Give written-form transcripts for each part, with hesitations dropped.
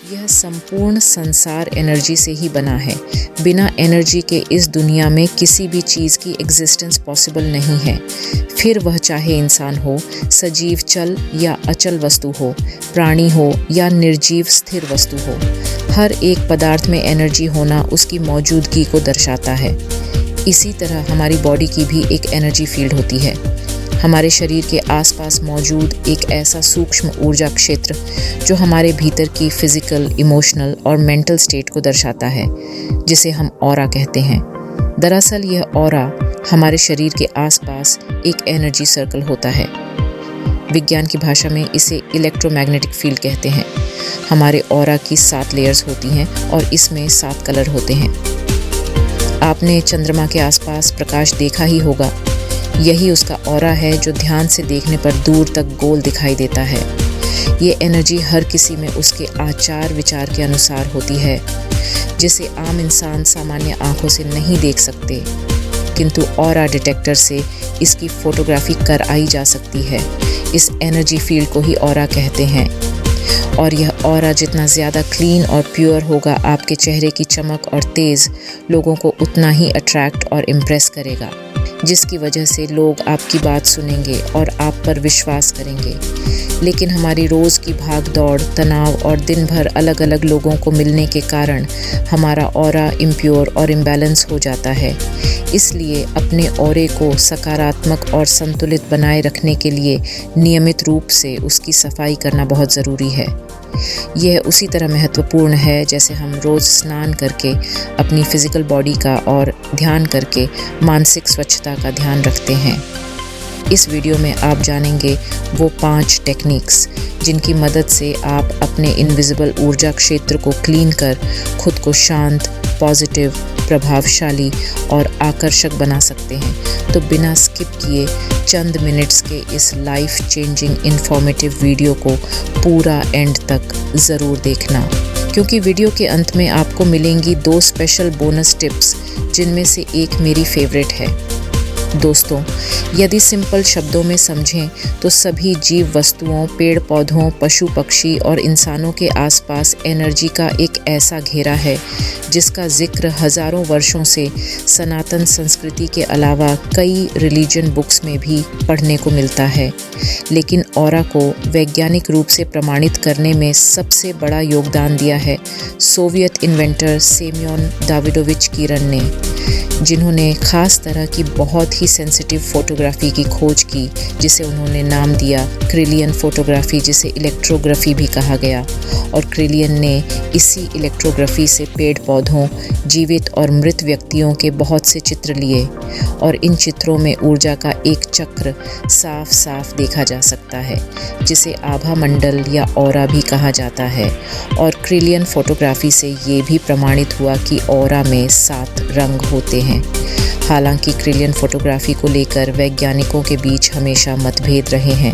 यह संपूर्ण संसार एनर्जी से ही बना है। बिना एनर्जी के इस दुनिया में किसी भी चीज़ की एग्जिस्टेंस पॉसिबल नहीं है। फिर वह चाहे इंसान हो, सजीव चल या अचल वस्तु हो, प्राणी हो या निर्जीव स्थिर वस्तु हो, हर एक पदार्थ में एनर्जी होना उसकी मौजूदगी को दर्शाता है। इसी तरह हमारी बॉडी की भी एक एनर्जी फील्ड होती है। हमारे शरीर के आसपास मौजूद एक ऐसा सूक्ष्म ऊर्जा क्षेत्र जो हमारे भीतर की फिजिकल, इमोशनल और मेंटल स्टेट को दर्शाता है, जिसे हम ऑरा कहते हैं। दरअसल यह ऑरा हमारे शरीर के आसपास एक एनर्जी सर्कल होता है। विज्ञान की भाषा में इसे इलेक्ट्रोमैग्नेटिक फील्ड कहते हैं। हमारे ऑरा की 7 लेयर्स होती हैं और इसमें 7 कलर होते हैं। आपने चंद्रमा के आसपास प्रकाश देखा ही होगा। यही उसका ऑरा है जो ध्यान से देखने पर दूर तक गोल दिखाई देता है। ये एनर्जी हर किसी में उसके आचार विचार के अनुसार होती है, जिसे आम इंसान सामान्य आंखों से नहीं देख सकते, किंतु ऑरा डिटेक्टर से इसकी फोटोग्राफी कराई जा सकती है। इस एनर्जी फील्ड को ही ऑरा कहते हैं। और यह ऑरा जितना ज़्यादा क्लीन और प्योर होगा, आपके चेहरे की चमक और तेज़ लोगों को उतना ही अट्रैक्ट और इम्प्रेस करेगा, जिसकी वजह से लोग आपकी बात सुनेंगे और आप पर विश्वास करेंगे। लेकिन हमारी रोज़ की भाग दौड़, तनाव और दिन भर अलग अलग लोगों को मिलने के कारण हमारा ऑरा इम्प्योर और इम्बैलेंस हो जाता है। इसलिए अपने ऑरे को सकारात्मक और संतुलित बनाए रखने के लिए नियमित रूप से उसकी सफाई करना बहुत ज़रूरी है। यह उसी तरह महत्वपूर्ण है जैसे हम रोज़ स्नान करके अपनी फिज़िकल बॉडी का और ध्यान करके मानसिक स्वच्छता का ध्यान रखते हैं। इस वीडियो में आप जानेंगे वो 5 टेक्निक्स जिनकी मदद से आप अपने इनविजिबल ऊर्जा क्षेत्र को क्लीन कर खुद को शांत, पॉजिटिव, प्रभावशाली और आकर्षक बना सकते हैं। तो बिना स्किप किए चंद मिनट्स के इस लाइफ चेंजिंग इन्फॉर्मेटिव वीडियो को पूरा एंड तक ज़रूर देखना, क्योंकि वीडियो के अंत में आपको मिलेंगी 2 स्पेशल बोनस टिप्स, जिनमें से एक मेरी फेवरेट है। दोस्तों, यदि सिंपल शब्दों में समझें तो सभी जीव वस्तुओं, पेड़ पौधों, पशु पक्षी और इंसानों के आसपास एनर्जी का एक ऐसा घेरा है जिसका जिक्र हज़ारों वर्षों से सनातन संस्कृति के अलावा कई रिलीजन बुक्स में भी पढ़ने को मिलता है। लेकिन ऑरा को वैज्ञानिक रूप से प्रमाणित करने में सबसे बड़ा योगदान दिया है सोवियत इन्वेंटर सेम्योन दाविडोविच कीरन ने, जिन्होंने ख़ास तरह की बहुत ही सेंसिटिव फोटोग्राफी की खोज की, जिसे उन्होंने नाम दिया क्रिलियन फोटोग्राफी, जिसे इलेक्ट्रोग्राफी भी कहा गया। और क्रिलियन ने इसी इलेक्ट्रोग्राफी से पेड़ पौधों, जीवित और मृत व्यक्तियों के बहुत से चित्र लिए और इन चित्रों में ऊर्जा का एक चक्र साफ साफ देखा जा सकता है, जिसे आभा मंडल या ऑरा भी कहा जाता है। और क्रिलियन फोटोग्राफी से ये भी प्रमाणित हुआ कि ऑरा में 7 रंग होते हैं। हालांकि क्रिलियन फोटोग्राफी को लेकर वैज्ञानिकों के बीच हमेशा मतभेद रहे हैं।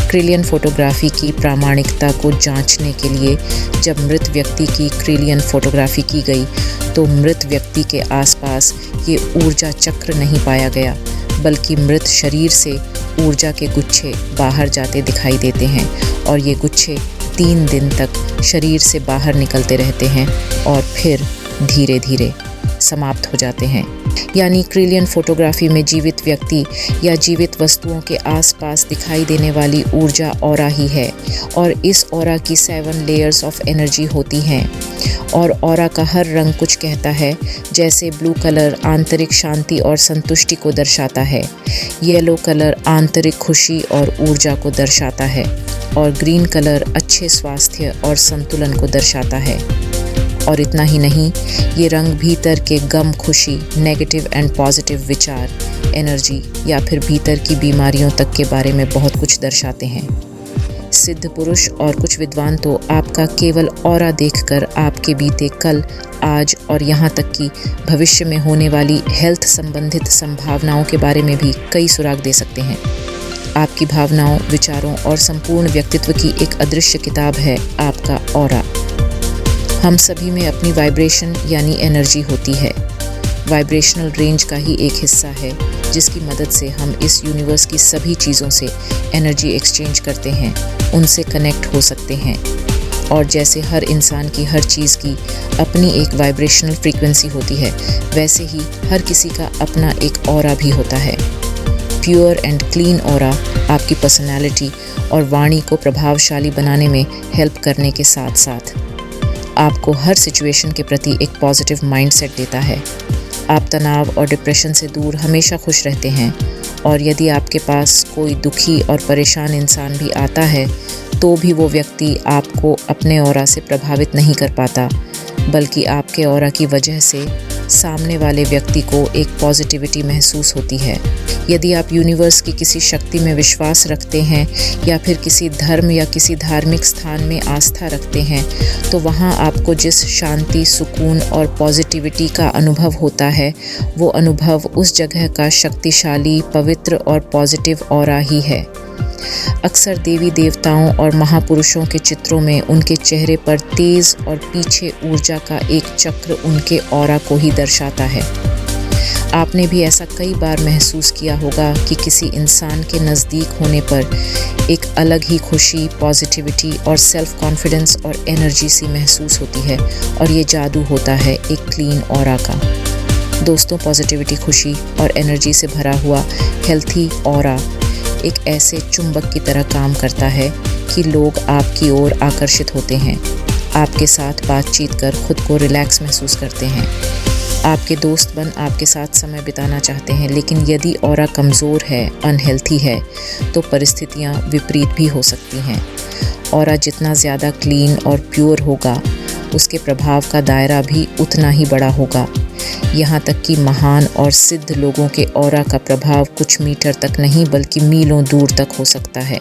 क्रिलियन फोटोग्राफी की प्रामाणिकता को जांचने के लिए जब मृत व्यक्ति की क्रिलियन फोटोग्राफी की गई तो मृत व्यक्ति के आसपास ये ऊर्जा चक्र नहीं पाया गया, बल्कि मृत शरीर से ऊर्जा के गुच्छे बाहर जाते दिखाई देते हैं और ये गुच्छे 3 दिन तक शरीर से बाहर निकलते रहते हैं और फिर धीरे धीरे समाप्त हो जाते हैं। यानी क्रिलियन फोटोग्राफी में जीवित व्यक्ति या जीवित वस्तुओं के आसपास दिखाई देने वाली ऊर्जा ऑरा ही है और इस ऑरा की 7 लेयर्स ऑफ एनर्जी होती हैं। और ऑरा का हर रंग कुछ कहता है, जैसे ब्लू कलर आंतरिक शांति और संतुष्टि को दर्शाता है, येलो कलर आंतरिक खुशी और ऊर्जा को दर्शाता है और ग्रीन कलर अच्छे स्वास्थ्य और संतुलन को दर्शाता है। और इतना ही नहीं, ये रंग भीतर के गम, खुशी, नेगेटिव एंड पॉजिटिव विचार, एनर्जी या फिर भीतर की बीमारियों तक के बारे में बहुत कुछ दर्शाते हैं। सिद्ध पुरुष और कुछ विद्वान तो आपका केवल ऑरा देखकर आपके बीते कल, आज और यहाँ तक कि भविष्य में होने वाली हेल्थ संबंधित संभावनाओं के बारे में भी कई सुराग दे सकते हैं। आपकी भावनाओं, विचारों और संपूर्ण व्यक्तित्व की एक अदृश्य किताब है आपका ऑरा। हम सभी में अपनी वाइब्रेशन यानी एनर्जी होती है। वाइब्रेशनल रेंज का ही एक हिस्सा है जिसकी मदद से हम इस यूनिवर्स की सभी चीज़ों से एनर्जी एक्सचेंज करते हैं, उनसे कनेक्ट हो सकते हैं। और जैसे हर इंसान की हर चीज़ की अपनी एक वाइब्रेशनल फ्रीक्वेंसी होती है, वैसे ही हर किसी का अपना एक ऑरा भी होता है। प्योर एंड क्लीन ऑरा आपकी पर्सनैलिटी और वाणी को प्रभावशाली बनाने में हेल्प करने के साथ साथ आपको हर सिचुएशन के प्रति एक पॉजिटिव माइंडसेट देता है। आप तनाव और डिप्रेशन से दूर हमेशा खुश रहते हैं, और यदि आपके पास कोई दुखी और परेशान इंसान भी आता है तो भी वो व्यक्ति आपको अपने ऑरा से प्रभावित नहीं कर पाता, बल्कि आपके ऑरा की वजह से सामने वाले व्यक्ति को एक पॉजिटिविटी महसूस होती है। यदि आप यूनिवर्स की किसी शक्ति में विश्वास रखते हैं या फिर किसी धर्म या किसी धार्मिक स्थान में आस्था रखते हैं, तो वहाँ आपको जिस शांति, सुकून और पॉजिटिविटी का अनुभव होता है, वो अनुभव उस जगह का शक्तिशाली, पवित्र और पॉजिटिव ऑरा ही है। अक्सर देवी देवताओं और महापुरुषों के चित्रों में उनके चेहरे पर तेज और पीछे ऊर्जा का एक चक्र उनके ऑरा को ही दर्शाता है। आपने भी ऐसा कई बार महसूस किया होगा कि किसी इंसान के नज़दीक होने पर एक अलग ही खुशी, पॉजिटिविटी और सेल्फ कॉन्फिडेंस और एनर्जी सी महसूस होती है, और ये जादू होता है एक क्लीन ऑरा का। दोस्तों, पॉजिटिविटी, खुशी और एनर्जी से भरा हुआ हेल्थी ऑरा एक ऐसे चुंबक की तरह काम करता है कि लोग आपकी ओर आकर्षित होते हैं, आपके साथ बातचीत कर खुद को रिलैक्स महसूस करते हैं, आपके दोस्त बन आपके साथ समय बिताना चाहते हैं। लेकिन यदि ऑरा कमज़ोर है, अनहेल्थी है, तो परिस्थितियाँ विपरीत भी हो सकती हैं। ऑरा जितना ज़्यादा क्लीन और प्योर होगा, उसके प्रभाव का दायरा भी उतना ही बड़ा होगा। यहाँ तक कि महान और सिद्ध लोगों के ऑरा का प्रभाव कुछ मीटर तक नहीं बल्कि मीलों दूर तक हो सकता है।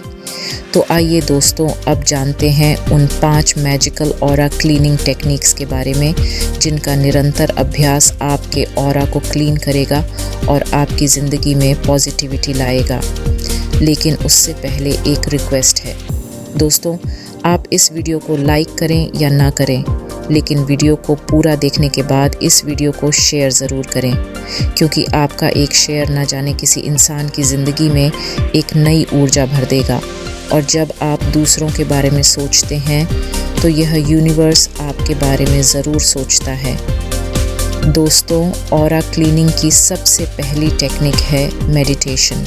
तो आइए दोस्तों, अब जानते हैं उन 5 मैजिकल ऑरा क्लीनिंग टेक्निक्स के बारे में, जिनका निरंतर अभ्यास आपके ऑरा को क्लीन करेगा और आपकी ज़िंदगी में पॉजिटिविटी लाएगा। लेकिन उससे पहले एक रिक्वेस्ट है दोस्तों, आप इस वीडियो को लाइक करें या ना करें, लेकिन वीडियो को पूरा देखने के बाद इस वीडियो को शेयर ज़रूर करें, क्योंकि आपका एक शेयर ना जाने किसी इंसान की ज़िंदगी में एक नई ऊर्जा भर देगा। और जब आप दूसरों के बारे में सोचते हैं तो यह यूनिवर्स आपके बारे में ज़रूर सोचता है। दोस्तों, ऑरा क्लीनिंग की सबसे पहली टेक्निक है मेडिटेशन।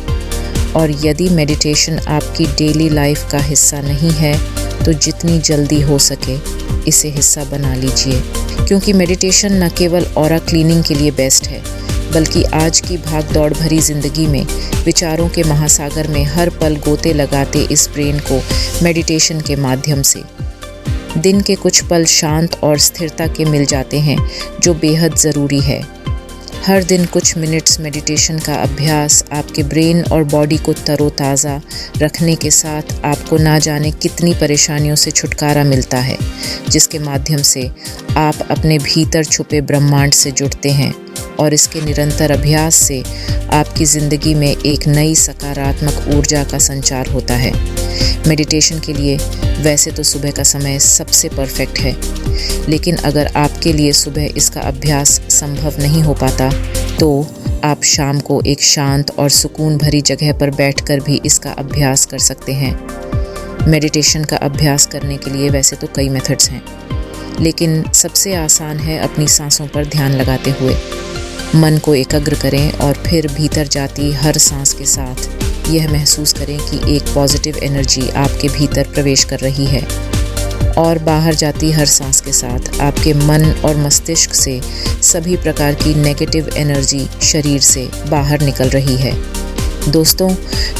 और यदि मेडिटेशन आपकी डेली लाइफ का हिस्सा नहीं है तो जितनी जल्दी हो सके इसे हिस्सा बना लीजिए, क्योंकि मेडिटेशन न केवल ऑरा क्लीनिंग के लिए बेस्ट है, बल्कि आज की भाग-दौड़ भरी ज़िंदगी में विचारों के महासागर में हर पल गोते लगाते इस ब्रेन को मेडिटेशन के माध्यम से दिन के कुछ पल शांत और स्थिरता के मिल जाते हैं, जो बेहद ज़रूरी है। हर दिन कुछ मिनट्स मेडिटेशन का अभ्यास आपके ब्रेन और बॉडी को तरोताज़ा रखने के साथ आपको ना जाने कितनी परेशानियों से छुटकारा मिलता है, जिसके माध्यम से आप अपने भीतर छुपे ब्रह्मांड से जुड़ते हैं। और इसके निरंतर अभ्यास से आपकी ज़िंदगी में एक नई सकारात्मक ऊर्जा का संचार होता है। मेडिटेशन के लिए वैसे तो सुबह का समय सबसे परफेक्ट है, लेकिन अगर आपके लिए सुबह इसका अभ्यास संभव नहीं हो पाता तो आप शाम को एक शांत और सुकून भरी जगह पर बैठकर भी इसका अभ्यास कर सकते हैं। मेडिटेशन का अभ्यास करने के लिए वैसे तो कई मेथड्स हैं, लेकिन सबसे आसान है अपनी सांसों पर ध्यान लगाते हुए मन को एकाग्र करें और फिर भीतर जाती हर सांस के साथ यह महसूस करें कि एक पॉजिटिव एनर्जी आपके भीतर प्रवेश कर रही है, और बाहर जाती हर सांस के साथ आपके मन और मस्तिष्क से सभी प्रकार की नेगेटिव एनर्जी शरीर से बाहर निकल रही है। दोस्तों,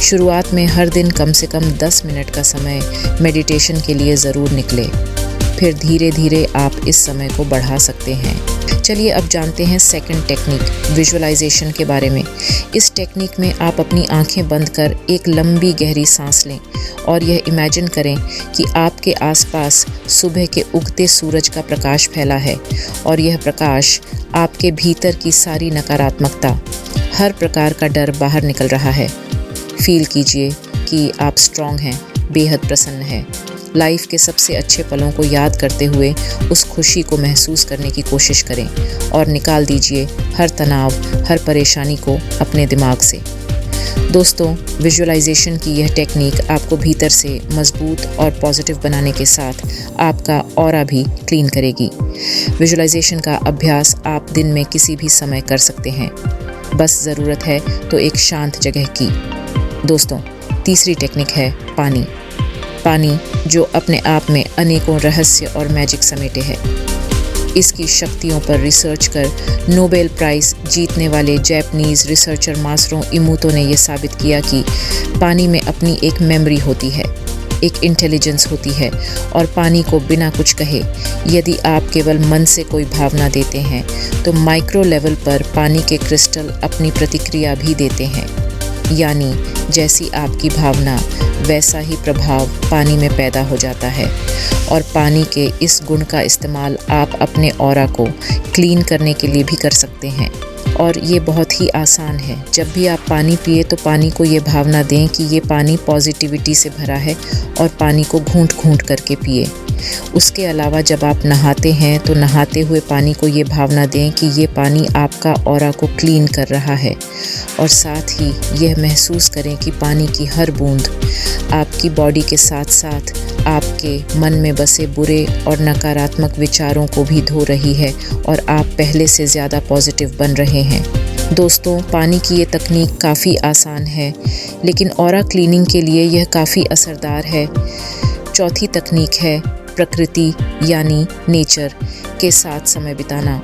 शुरुआत में हर दिन कम से कम 10 मिनट का समय मेडिटेशन के लिए ज़रूर निकले, फिर धीरे धीरे आप इस समय को बढ़ा सकते हैं। चलिए अब जानते हैं सेकंड टेक्निक, विजुअलाइजेशन के बारे में। इस टेक्निक में आप अपनी आंखें बंद कर एक लंबी गहरी सांस लें और यह इमेजिन करें कि आपके आसपास सुबह के उगते सूरज का प्रकाश फैला है, और यह प्रकाश आपके भीतर की सारी नकारात्मकता, हर प्रकार का डर बाहर निकल रहा है। फील कीजिए कि आप स्ट्रॉन्ग हैं, बेहद प्रसन्न हैं। लाइफ के सबसे अच्छे पलों को याद करते हुए उस खुशी को महसूस करने की कोशिश करें और निकाल दीजिए हर तनाव, हर परेशानी को अपने दिमाग से। दोस्तों, विजुअलाइजेशन की यह टेक्निक आपको भीतर से मजबूत और पॉजिटिव बनाने के साथ आपका ऑरा भी क्लीन करेगी। विजुअलाइजेशन का अभ्यास आप दिन में किसी भी समय कर सकते हैं, बस ज़रूरत है तो एक शांत जगह की। दोस्तों, तीसरी टेक्निक है पानी। पानी जो अपने आप में अनेकों रहस्य और मैजिक समेटे है। इसकी शक्तियों पर रिसर्च कर नोबेल प्राइज़ जीतने वाले जापानीज़ रिसर्चर मासारो इमोतो ने यह साबित किया कि पानी में अपनी एक मेमोरी होती है, एक इंटेलिजेंस होती है और पानी को बिना कुछ कहे यदि आप केवल मन से कोई भावना देते हैं तो माइक्रो लेवल पर पानी के क्रिस्टल अपनी प्रतिक्रिया भी देते हैं। यानी जैसी आपकी भावना वैसा ही प्रभाव पानी में पैदा हो जाता है और पानी के इस गुण का इस्तेमाल आप अपने ऑरा को क्लीन करने के लिए भी कर सकते हैं। और ये बहुत ही आसान है। जब भी आप पानी पिए तो पानी को ये भावना दें कि ये पानी पॉजिटिविटी से भरा है और पानी को घूंट घूंट करके पिए। उसके अलावा जब आप नहाते हैं तो नहाते हुए पानी को ये भावना दें कि ये पानी आपका ऑरा को क्लीन कर रहा है और साथ ही यह महसूस करें कि पानी की हर बूंद आपकी बॉडी के साथ साथ आपके मन में बसे बुरे और नकारात्मक विचारों को भी धो रही है और आप पहले से ज़्यादा पॉजिटिव बन रहे हैं। दोस्तों, पानी की ये तकनीक काफ़ी आसान है लेकिन ऑरा क्लीनिंग के लिए यह काफ़ी असरदार है। चौथी तकनीक है प्रकृति यानी नेचर के साथ समय बिताना।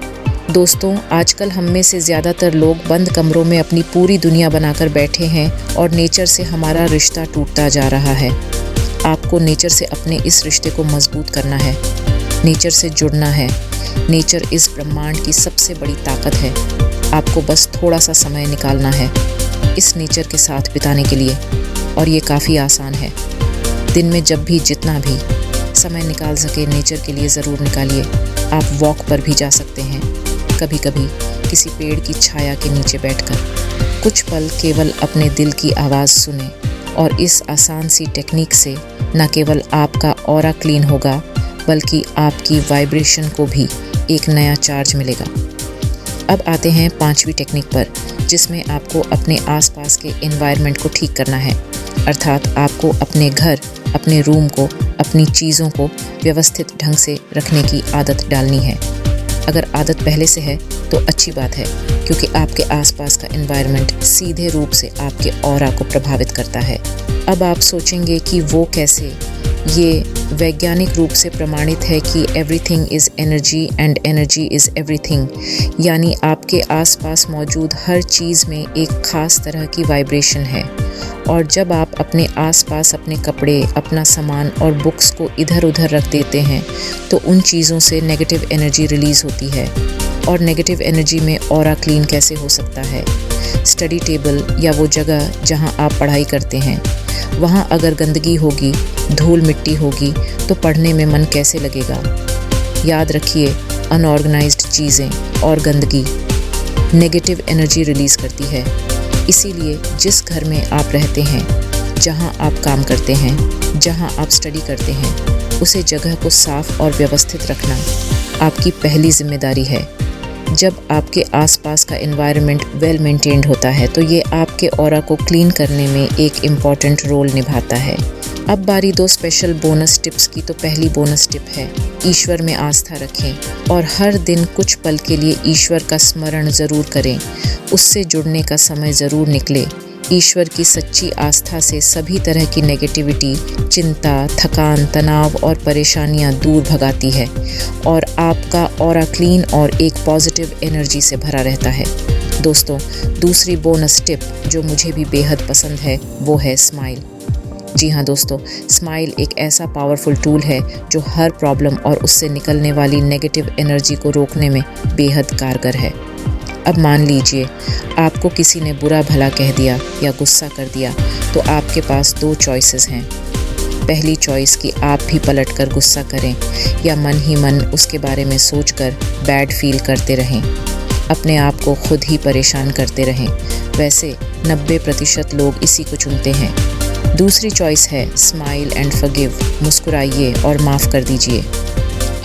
दोस्तों, आजकल हम में से ज़्यादातर लोग बंद कमरों में अपनी पूरी दुनिया बनाकर बैठे हैं और नेचर से हमारा रिश्ता टूटता जा रहा है। आपको नेचर से अपने इस रिश्ते को मजबूत करना है, नेचर से जुड़ना है। नेचर इस ब्रह्मांड की सबसे बड़ी ताकत है। आपको बस थोड़ा सा समय निकालना है इस नेचर के साथ बिताने के लिए और ये काफ़ी आसान है। दिन में जब भी जितना भी समय निकाल सके नेचर के लिए ज़रूर निकालिए। आप वॉक पर भी जा सकते हैं, कभी कभी किसी पेड़ की छाया के नीचे बैठकर कुछ पल केवल अपने दिल की आवाज़ सुने और इस आसान सी टेक्निक से न केवल आपका ऑरा क्लीन होगा बल्कि आपकी वाइब्रेशन को भी एक नया चार्ज मिलेगा। अब आते हैं पांचवी टेक्निक पर, जिसमें आपको अपने आसपास के एनवायरनमेंट को ठीक करना है। अर्थात आपको अपने घर, अपने रूम को, अपनी चीज़ों को व्यवस्थित ढंग से रखने की आदत डालनी है। अगर आदत पहले से है तो अच्छी बात है, क्योंकि आपके आसपास का एनवायरनमेंट सीधे रूप से आपके ऑरा को प्रभावित करता है। अब आप सोचेंगे कि वो कैसे? ये वैज्ञानिक रूप से प्रमाणित है कि everything is energy and energy is everything. यानी आपके आसपास मौजूद हर चीज़ में एक ख़ास तरह की वाइब्रेशन है और जब आप अपने आसपास अपने कपड़े, अपना सामान और बुक्स को इधर उधर रख देते हैं तो उन चीज़ों से नेगेटिव एनर्जी रिलीज़ होती है। और नेगेटिव एनर्जी में ऑरा क्लीन कैसे हो सकता है? स्टडी टेबल या वो जगह जहां आप पढ़ाई करते हैं, वहां अगर गंदगी होगी, धूल मिट्टी होगी तो पढ़ने में मन कैसे लगेगा? याद रखिए, अनऑर्गेनाइज्ड चीज़ें और गंदगी नेगेटिव एनर्जी रिलीज़ करती है। इसीलिए जिस घर में आप रहते हैं, जहां आप काम करते हैं, जहां आप स्टडी करते हैं, उसे जगह को साफ और व्यवस्थित रखना आपकी पहली जिम्मेदारी है। जब आपके आसपास का एनवायरनमेंट वेल मेंटेन्ड होता है तो ये आपके ऑरा को क्लीन करने में एक इम्पॉर्टेंट रोल निभाता है। अब बारी दो स्पेशल बोनस टिप्स की। तो पहली बोनस टिप है, ईश्वर में आस्था रखें और हर दिन कुछ पल के लिए ईश्वर का स्मरण ज़रूर करें। उससे जुड़ने का समय ज़रूर निकले। ईश्वर की सच्ची आस्था से सभी तरह की नेगेटिविटी, चिंता, थकान, तनाव और परेशानियां दूर भगाती है और आपका ऑरा क्लीन और एक पॉजिटिव एनर्जी से भरा रहता है। दोस्तों, दूसरी बोनस टिप जो मुझे भी बेहद पसंद है वो है स्माइल। जी हाँ दोस्तों, स्माइल एक ऐसा पावरफुल टूल है जो हर प्रॉब्लम और उससे निकलने वाली नेगेटिव एनर्जी को रोकने में बेहद कारगर है। अब मान लीजिए आपको किसी ने बुरा भला कह दिया या गुस्सा कर दिया, तो आपके पास दो चॉइसेस हैं। पहली चॉइस कि आप भी पलटकर गुस्सा करें या मन ही मन उसके बारे में सोचकर बैड फील करते रहें, अपने आप को खुद ही परेशान करते रहें। वैसे 90% लोग इसी को चुनते हैं। दूसरी चॉइस है स्माइल एंड फॉरगिव, मुस्कुराइए और माफ़ कर दीजिए।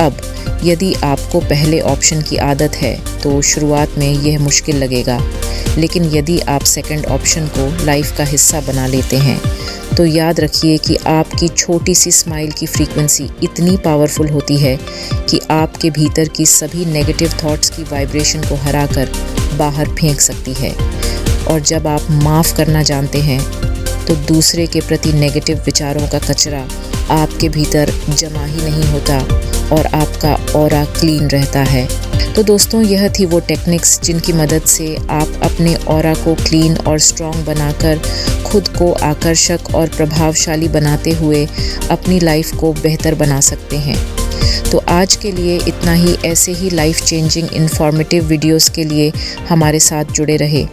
अब यदि आपको पहले ऑप्शन की आदत है तो शुरुआत में यह मुश्किल लगेगा, लेकिन यदि आप सेकंड ऑप्शन को लाइफ का हिस्सा बना लेते हैं तो याद रखिए कि आपकी छोटी सी स्माइल की फ्रीक्वेंसी इतनी पावरफुल होती है कि आपके भीतर की सभी नेगेटिव थॉट्स की वाइब्रेशन को हराकर बाहर फेंक सकती है। और जब आप माफ़ करना जानते हैं तो दूसरे के प्रति नेगेटिव विचारों का कचरा आपके भीतर जमा ही नहीं होता और आपका ऑरा क्लीन रहता है। तो दोस्तों, यह थी वो टेक्निक्स जिनकी मदद से आप अपने ऑरा को क्लीन और स्ट्रॉन्ग बनाकर खुद को आकर्षक और प्रभावशाली बनाते हुए अपनी लाइफ को बेहतर बना सकते हैं। तो आज के लिए इतना ही। ऐसे ही लाइफ चेंजिंग इन्फॉर्मेटिव वीडियोस के लिए हमारे साथ जुड़े रहे।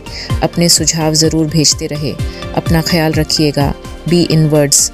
अपने सुझाव ज़रूर भेजते रहे। अपना ख्याल रखिएगा। Be inwards.